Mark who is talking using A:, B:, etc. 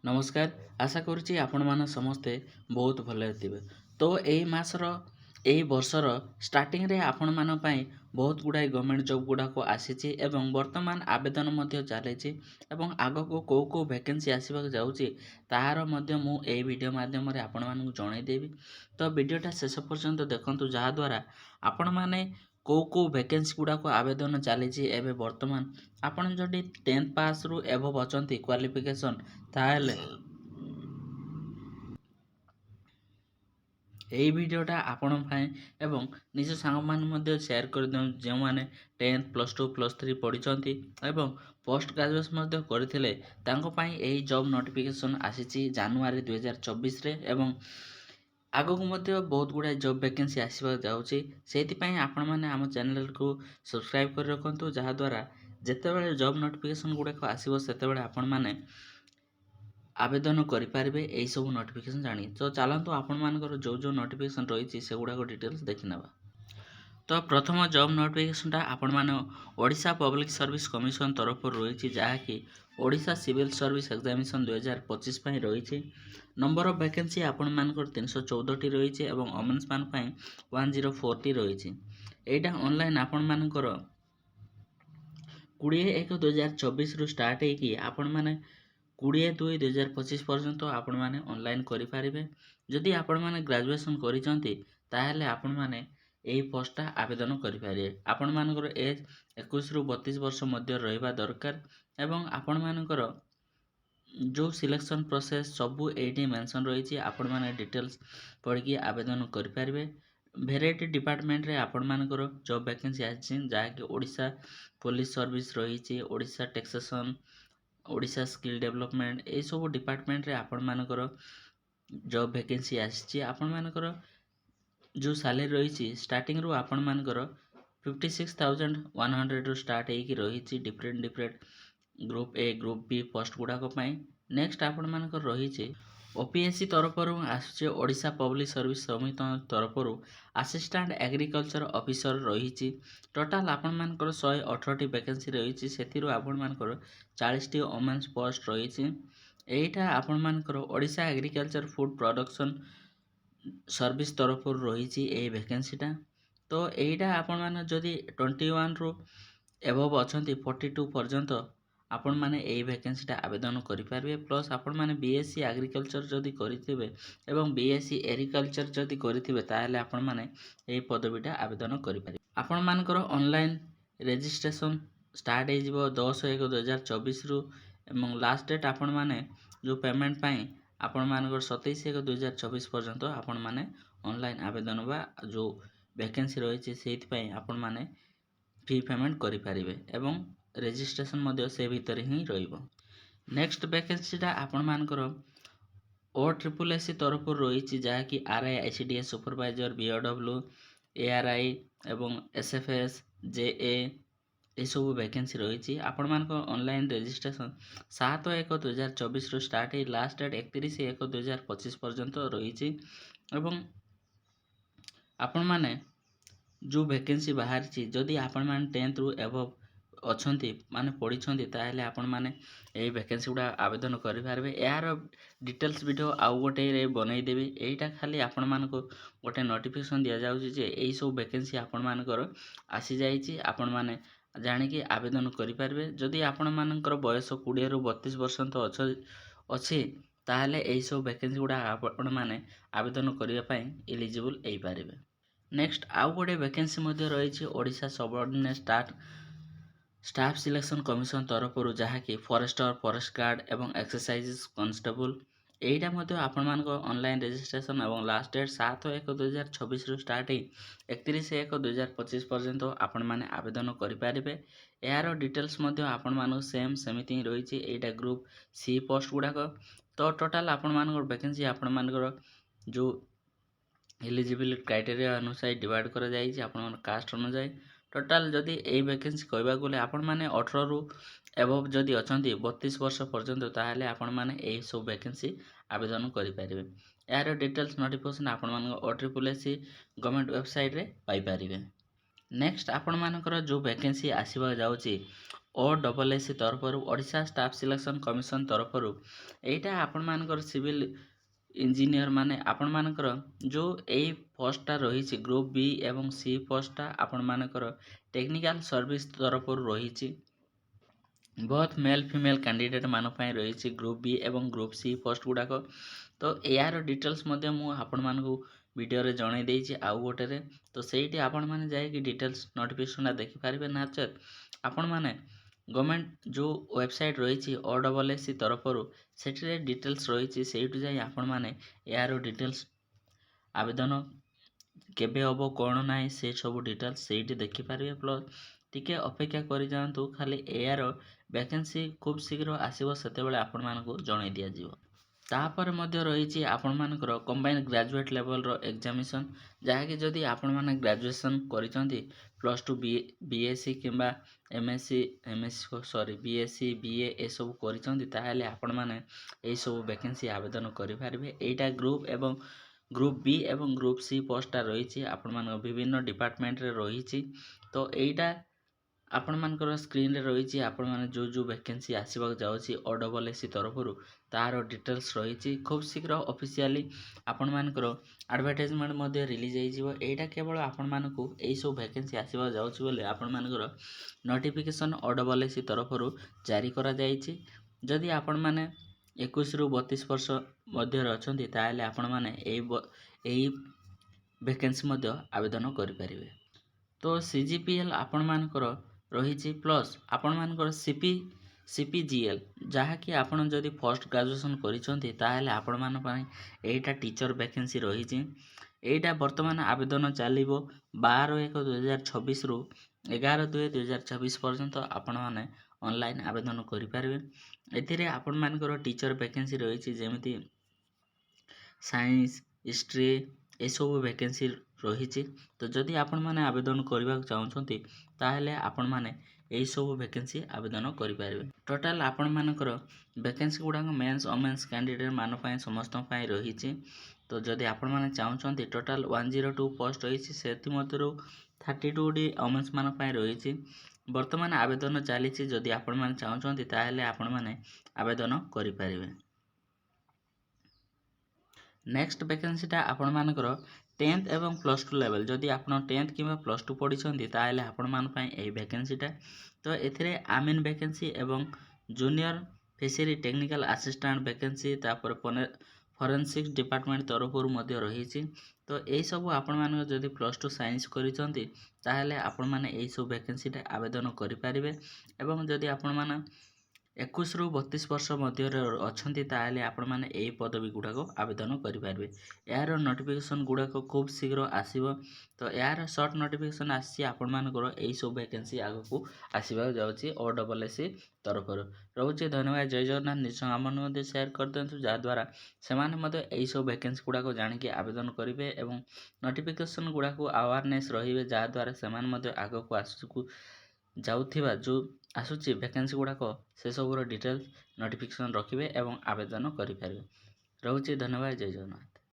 A: नमस्कार। आशा करुच्ची आपण मान समस्ते बहुत भले थिबे। तो एई मासर एई वर्षर स्टार्टिंग रे आपण मान पई बहुत गुडाई गवर्नमेंट जॉब गुडा को आसीची एवं वर्तमान आवेदन मध्य चलेची एवं आगको को वैकेंसी आसीबा जाउची ताहार मध्य मु एई वीडियो माध्यम रे आपण मानकु जणाई देबी। तो वीडियोटा शेष पर्यंत देखंतु जहा द्वारा आपण माने को वैकेंसी गुडा को आवेदन चलीची एबे वर्तमान आपण जदि 10th पास रु एभव अछंती क्वालिफिकेशन ताहेले एई वीडियोटा आपण ପାଇଁ ଏବଂ ନିଜ ସାଙ୍ଗମାନେ ମଧ୍ୟ ସେୟାର କରିଦିଅନ୍ତୁ ଯେଉଁମାନେ 10th +2 +3 ପଢ଼ିଛନ୍ତି ଏବଂ ପୋଷ୍ଟ ଗ୍ରାଜୁଏସନ୍ ମଧ୍ୟ କରିଥିଲେ ତାଙ୍କ ପାଇଁ ଏହି ଜବ୍ ନୋଟିଫିକେସନ୍ ଆସିଛି ଜାନୁଆରୀ 2024ରେ ଏବଂ ଆଗକୁ ମଧ୍ୟ ବହୁତ ଗୁଡ଼ାଏ ଜବ୍ ଭ୍ୟାକେନ୍ସି ଆସିବାକୁ ଯାଉଛି। ସେଇଥିପାଇଁ ଆପଣମାନେ ଆମ ଚ୍ୟାନେଲକୁ ସବସ୍କ୍ରାଇବ୍ କରି ରଖନ୍ତୁ ଯାହାଦ୍ୱାରା ଯେତେବେଳେ ଜବ୍ ନୋଟିଫିକେସନ୍ ଗୁଡ଼ାକ ଆସିବ ସେତେବେଳେ ଆପଣମାନେ आवेदन करें यही सब नोटिफिकेशन जानी। तो चलतु आपर जो नोटिफिकेशन रही सेगुड़ाक डिटेल्स देखी ना। तो प्रथम जॉब नोटिफिकेशनटा आपण मैंने ओडिशा पब्लिक सर्विस कमिशन तरफ रही जहाँकि ओडिशा सिविल सर्विस एग्जामिनेशन 2025 रही। नंबर ऑफ वैकेंसी आपण मानकर 314 टी रही और वोमेन्स मान 104 टी रही। एटा ऑनलाइन आपण मानकर 20/1/2024 रु स्टार्ट होगी आपण माने 20/2/2025 पर्यंत आपण माने ऑनलाइन करि पारिबे। जदि आपण माने ग्रेजुएशन करिसंती ताहेले आपण माने एही पोस्टटा आवेदन करि पारिबे। आपण मानकर एज 21 रु 32 वर्ष मध्य रहबा दरकार एवं आपण मानकर जो सिलेक्शन प्रोसेस सबू एटी मेंशन रही आपण माने डिटेल्स पढ़ी आवेदन करि पारिबे। भेराइटी डिपार्टमेंट रे आपण मानकर जॉब वैकेंसी आछि जहाँकि ओडिशा पुलिस सर्विस रही, Odisha taxation, Odisha skill development ए सब डिपार्टमेंट रे आपण मानकर जॉब वैकेंसी आछि। आपण मानकर जो सैलरी रही स्टार्टिंग रु आपण मानकर 56,100 रु स्टार्ट होगी रही different group A group B post गुड़ाक। नेक्स्ट आपण मानकर रही ओपीएससी तरफ आसुचे ओडिशा पब्लिक सर्विस समिति तरफ असिस्टेंट एग्रीकल्चर ऑफिसर रही। टोटाल आपण मानकर 118 टी वैकेंसी रही से आपण मानकर 40 टी वोमेन्स पोस्ट रही। एटा आपण मानकर Odisha agriculture food production service तरफ रही ए वैकेंसीटा। तो एटा आपण माने जदि 21 रु एभव अछंती 42 पर्यंत आपण माने एई वैकेंसीटा आवेदन करि पारबे। प्लस आपण माने बीएससी एग्रीकल्चर जदि करिथिबे एवं बीएससी एग्रीकल्चर जदि करिथिबे ताहेले आपण माने एई पदवीटा आवेदन करि पारिबे। आपण मानकर ऑनलाइन रजिस्ट्रेशन स्टार्ट हे जिवो 10/1/2024 रु एवं लास्ट डेट आपण माने जो पेमेंट पई आपण मानकर 27/1/2024 पर्यंत आपण माने ऑनलाइन आवेदन बा जो वैकेंसी रही सेति पई आपण माने फी पेमेंट करि पारिबे एवं रजिस्ट्रेशन मध्य से भीतर ही रहिबो। नेक्स्ट वैकेंसीटा आपण मानकर OSSS तरफ रही जहाँकि आरआई आईसीडीएस सुपरवाइजर बीओडब्ल्यू एआरआई एवं एसएफएस जेए ये सब वैकेंसी रही। आपण मानक ऑनलाइन रजिस्ट्रेशन 7/1/2024 रु स्टार्ट है लास्ट डेट 31/1/2025 पर्यंत रही। एवं आपण माने जो वैकेंसी बाहरी जदि आपण माने 10th रु एभव अछंती माने पढ़ी ताहेले आपण माने एई वैकेंसी गुडा आवेदन करि पारबे। यार डिटेल्स वीडियो आउ गोटे रे बनई देबी। एईटा खाली आपण मानको गोटे नोटिफिकेशन दिया जाउची जे एई सब वैकेंसी आपण मानकर आसी जाईची आपण माने जानिकी आवेदन करि पारबे। जदि आपण मानकर बयस 20 रु 32 वर्ष तो अछि ताहेले एई सब वैकेंसी गुडा आपण माने आवेदन करिया पई एलिजिबल एई पारिबे। नेक्स्ट आउ गोटे वैकेंसी मध्य रही Odisha subordinate staff selection commission तरफ जहाँकि फॉरेस्टर फॉरेस्ट गार्ड एवं एक्सरसाइज कांस्टेबल एटा मध्य आपण मानक ऑनलाइन रजिस्ट्रेशन एवं लास्ट डेट 7/1/2024 रु स्टार्ट है 31/1/2025 पर्यंत आपण माने आवेदन करि पारिबे। यार डिटेल्स मध्य आपण मानक सेम सेमिति ही रही एटा ग्रुप सी पोस्ट गुडाक। तो टोटाल आपण मानक वैकेंसी आपण मानकर जो एलिजिबिलिटी क्राइटेरिया अनुसार डिवाइड करा जाइए आपण कास्ट अनुसार। टोटाल जदि ए वैकेंसी कहबा गले आपण माने 18 रु एभव जदि अछंती 32 वर्ष पर्यंत ताहेले आपण माने ए सब वैकेंसी आवेदन करि पारिबे। यार डिटेल्स नोटिफिकेशन आपण मानक OSSS गवर्नमेंट वेबसाइट रे पाई पारिबे। नेक्स्ट आपण मानकर जो वैकेंसी आसीबा जाउची OSSC तरफरु ओडिशा स्टाफ सिलेक्शन कमिशन तरफरु एटा आपण मानकर सिविल इंजीनियर माने आपण मानकर जो ए पोस्टटा रही ग्रुप बी एवं सी पोस्टटा आपण मानकर टेक्निकल सर्विस तरफरु रही बहुत मेल फीमेल कैंडिडेट मान रही ग्रुप बी एवं ग्रुप सी पोस्ट गुड़ाक तो यार डिटेल्स मु आपण मानकु वीडियो रे जणाई देछि आउ गोटे तो सेठी आपण माने जाई डिटेल्स नोटिफिकेशन देखि पारिबे नाचत आपण माने गवर्नमेंट जो वेबसाइट रही OSSC तरफरु सेठी डिटेल्स रही सेठी जाई आपण माने यार डिटेल्स आवेदन केबे हबो कोन नाही से सब डिटेल्स सेठी देखि पारिबे प्लस टिके अपेक्षा करि जांतु खाली एआर वैकेंसी खूब शीघ्र आसीबो सेतेबेले आपण मानकु जणाई दिया जिवो तापर मध्य रही आपण मानकर कंबाइन ग्रेजुएट लेवल रो एग्जामिनेशन जहाँकि जदि आपण माने ग्रेजुएशन करिसंती +2 बीएससी किंबा एमएससी बीएससी बीए ए सब करिसंती ताहेले आपण माने एई सब वैकेंसी आवेदन करि पारिबे एटा ग्रुप एवं ग्रुप बी एवं ग्रुप सी पोस्टा रही आपण मान विभिन्न डिपार्टमेंट रे रही तो एटा आपण मानकर स्क्रीन रे रही आपण माने जो जो वैकेंसी आसीबा जाउची OSSC तरफरु तार डिटेल्स रही खूब शीघ्र ऑफिशियली आपण मानकर एडवर्टाइजमेंट मध्ये रिलीज होई जिवो एटा केवल आपण मानकु एई सब वैकेंसी आसीबा जाउची बोले आपण मानकर नोटिफिकेशन OSSC तरफरु जारी करा जाईची जदि आपण माने 21 रु 32 वर्ष मध्य अछंती ताले आपण माने एई वैकेंसी मध्ये आवेदन करि परिबे तो सीजीपीएल आपण मानकर रही प्लस आपण मानकर सीपीजीएल जहाँकि आपण जदि फर्स्ट ग्रेजुएशन करिसंती ताहेले आपण मान पई एटा टीचर वैकेंसी रही एटा वर्तमान आवेदन चलिबो 12/1/2026 रु 11/2/2026 पर्यंत आपण माने ऑनलाइन आवेदन करि पारिबे एथिरे आपण मानकर टीचर वैकेंसी रही जेमिति साइंस हिस्ट्री ए सब वैकेंसी रही तो जदि आपण माने आवेदन करबा चाहउछंती ताहेले आपण माने एई सब वैकेंसी आवेदन करि पारिबे टोटल आपण मानकर वैकेंसी गुडा मेंस ओमेंस कैंडिडेट मान पई समस्त पई रही तो जदि आपण माने चाहउछंती टोटल 102 पोस्ट रही सेति मधुरो 32 डी ओमेंस मान पई रही वर्तमान आवेदन चली जदि आपण माने चाहउछंती ताहेले आपण माने आवेदन करि पारिबे नेक्स्ट वैकेंसीटा आपण मानकर 10th एवं +2 लेवल जदि आपण 10th किंबा +2 पढ़ी ताहेले आपण मान पई एई वैकेंसीटा तो एथिरे आमिन वैकेंसी एवं junior fishery technical assistant vacancy तापर फोरेंसिक डिपार्टमेंट तरफरु मध्य रही तो एई सब आपण मान जदि +2 साइंस करिसंती ताहेले आपण माने एई सब वैकेंसीटा आवेदन करि पारिबे एवं जदि आपण मान 21 रु 32 वर्ष मध्य अछंती ताहेले आपण माने एई पदवी गुडाको आवेदन करि पारबे यार नोटिफिकेशन गुडाको खूब शीघ्र आसीबो तो यार शॉर्ट नोटिफिकेशन आसी आपण मानकर एई सब वैकेंसी आगको आसीबा जाउची OSSC तरफरु रहउची धन्यवाद जय जगन्नाथ निश्चय हमन मध्ये शेयर कर देंतु जा द्वारा सेमाने मध्ये एई सब वैकेंसी गुडाको जानि के आवेदन करिवे एवं नोटिफिकेशन गुडाको अवेयरनेस रहिबे जा द्वारा सेमाने मध्ये आगको आसुकु जाउथिबा जो आसुची वैकेंसी गुडाक से सबुर डिटेल्स नोटिफिकेशन रखिबे एवं आवेदन करि पारिबे रहउची धन्यवाद जय जगन्नाथ।